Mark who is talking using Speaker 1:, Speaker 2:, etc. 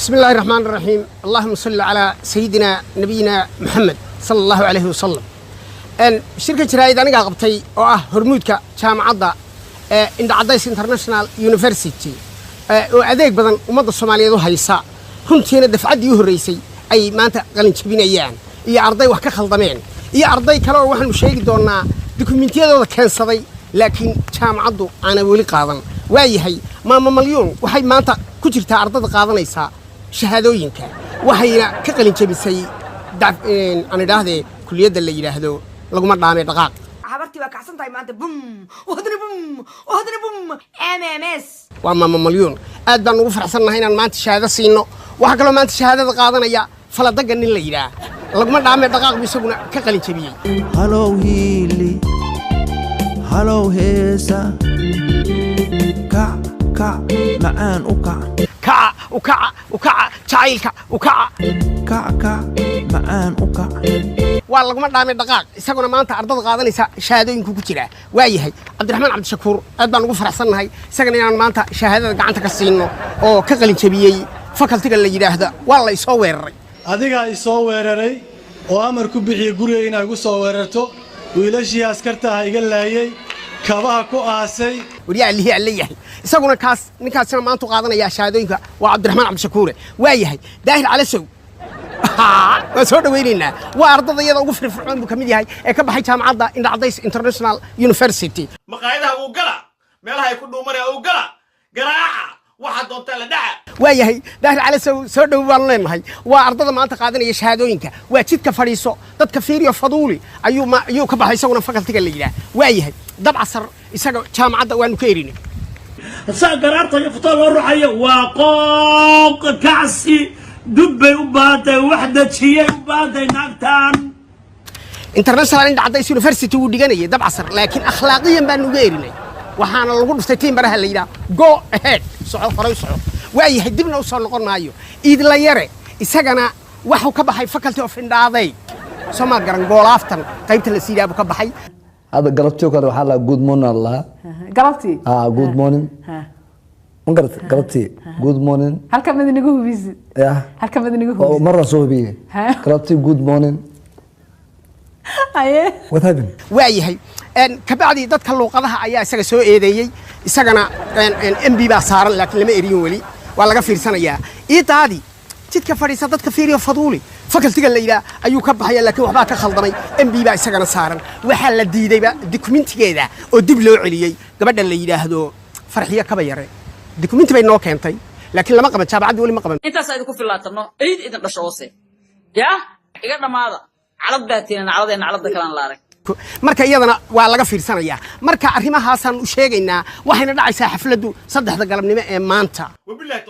Speaker 1: بسم الله الرحمن الرحيم اللهم صل على سيدنا نبينا محمد صلى الله عليه وسلم شركة جرايد أنا قابتي هرمودك جامعة عند عدايس انترناشنال يونيفرسيتي وأديك بدن ومضى الصومالية ذو هيسا كنت هنا دفعت يوه الرئيسي أي ما أنت قلن تبين أيان إيا أرضي وحكا خلطمين إيا أرضي كلاو وحن مشايق دونا دوكومنتيا ذو كان صدي لكن جامعة أنا ولي قاضن وايهي ما مليون وحي ما أنت كجرتا أرضي قاضنيسا شهادوينك وحينا كقلن جبسي أنا داهدي كلية اللي يلاهدو لقمة دامي دقاق
Speaker 2: حبرتي وكعسن طيب ما أنت بوم وهدني بوم MMS
Speaker 1: وما مليون أدبا نوفر حسنا هنا ما أنت شهادة سينو وحكلو ما أنت شهادة قاضنا يا فلا دقن اللي يلاه لقمة دامي دقاق بيسوقنا كقلن جبي
Speaker 3: هلو هيلي هلو هيسا كع معان
Speaker 1: وكع جايلك وكع
Speaker 3: معان
Speaker 1: والله ما دامي دقاق isaguna maanta ardada qaadanaysa shahaadooyinku ku jira waayahay Cabdiraxmaan Cabdi Shakuur aad baan ugu faraxsanahay isagana inaan maanta shahaadada gacanta ka siino oo ka qalin jabiyay faculty-ga la yiraahdo waa la isoo weeraray
Speaker 4: adiga isoo weeraray oo amar ku bixiyay guriga inaad ku soo weerarto wiilashii askarta ah iga laayay kabaha ku aasay
Speaker 1: wariyaa lihi leeyahay isaguna ninkaasna maanta qaadanaya shahaadooyinka waa Cabdiraxmaan Cabdi Shakuur waayahay daahir cali sow وسود ويننا وأرض ضيّد وقفر فرعون بكمية هاي كبحي جامعة عند عدايس انترناشنال يونيفرسيتي
Speaker 5: مقاعدها وقلا مالها يكون مرة وقلا قراعة واحد ضد دعاء
Speaker 1: ويا هي ده على سود والله هاي وأرض ما أنت قاعدين يشهدونك وأكيد كفريسو ضد كفير يفضولي أيو كبحي يسوون فقط تقليله ويا هي ضب عصر يسقى جامعة وانو كيريني
Speaker 6: قررت يفطر والرحية وقوق كعسي دبي وباتي وحدة شيء وباتي ناكتان
Speaker 1: انترناشنال عند عدايس يونيفرسيتي وديغانيه دب عصر لكن اخلاقيا بانو غيرني waxaana lagu dhuftay baraha la yiraahdo go ahead soo qoray soo way hadibna u soo noqon maayo idla yare isagana waxu ka baxay faculty of indaaday soo garan goolaaftan qaybta la siidaabu ka baxay
Speaker 7: hada galabtii kale waxa la good morning allah
Speaker 8: galabtii
Speaker 7: good morning مقرت قربتي good morning
Speaker 8: halka mid inagu hubisi halka mid inagu hubisi
Speaker 7: marra soo hubiye قربتي good morning
Speaker 8: aye
Speaker 7: what happened
Speaker 1: waayahay kabacdi dadka luuqadaha ayaa isaga soo eedeeyay isagana MB baa saaran laakiin lama eriyo wali waa laga fiirsanayaa iitaadi jidka fadhiisa dadka fiiriyo faduuli faculty-ga la yiraahdo ayuu ka baxay laakiin waxba ka khaldamay MB baa isagana saaran waxa la diidayba document-geeda oo dib loo celiyay gabadha la yiraahdo farxiyo kaba yare document bay noo keentay laakiin lama qaban jaamacadii wali ma qaban
Speaker 9: intaas ay ku filaatano idin dhashoose iga dhamaada calad baatiin caladeena calada kalan la arag
Speaker 1: marka iyadana waa laga fiirsanayaa marka arrimahaasaan u sheegaynaa waxayna dhacaysaa xafladu 3 galabnimo ee maanta
Speaker 5: wabillahi